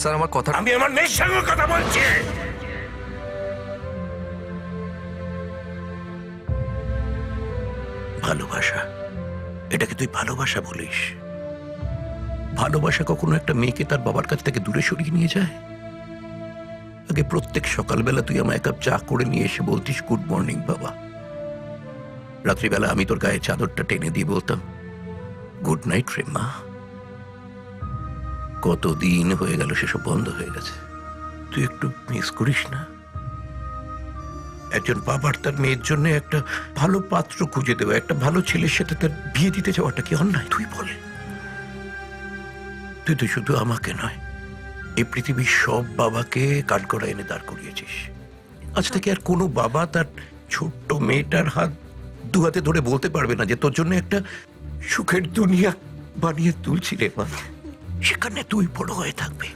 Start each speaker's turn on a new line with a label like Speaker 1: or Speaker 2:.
Speaker 1: Sir আমার কথা,
Speaker 2: আমি আমার মেয়ের সঙ্গে কথা বলছি। ভালোবাসা, এটাকে তুই ভালোবাসা বলিস? ভালোবাসা কখনো একটা মেয়েকে তার বাবার কাছ থেকে দূরে সরিয়ে নিয়ে যায়? আগে প্রত্যেক সকালবেলা তুই আমার এক কাপ চা করে নিয়ে এসে বলতিস গুড মর্নিং বাবা। রাত্রিবেলা আমি তোর গায়ে চাদরটা টেনে দিয়ে বলতাম গুড নাইট রে মা। কতদিন হয়ে গেল সেসব বন্ধ হয়ে গেছে। তুই একটু মিস করিস না? একজন বাবার তার মেয়ের জন্য একটা ভালো পাত্র খুঁজে দেওয়া, একটা ভালো ছেলের সাথে তার বিয়ে দিতে যাওয়াটা কি অন্যায়? তুই বল। তুই তো শুধু আমাকে নয়, এই পৃথিবীর সব বাবাকে কাঠগড়া এনে দাঁড় করিয়েছিস। আজ থেকে আর কোনো বাবা তার ছোট্ট মেয়েটার হাত দু হাতে ধরে বলতে পারবে না যে তোর জন্য একটা সুখের দুনিয়া বানিয়ে তুলছিলে মা। সেখানে তুই বড় হয়ে থাকবে।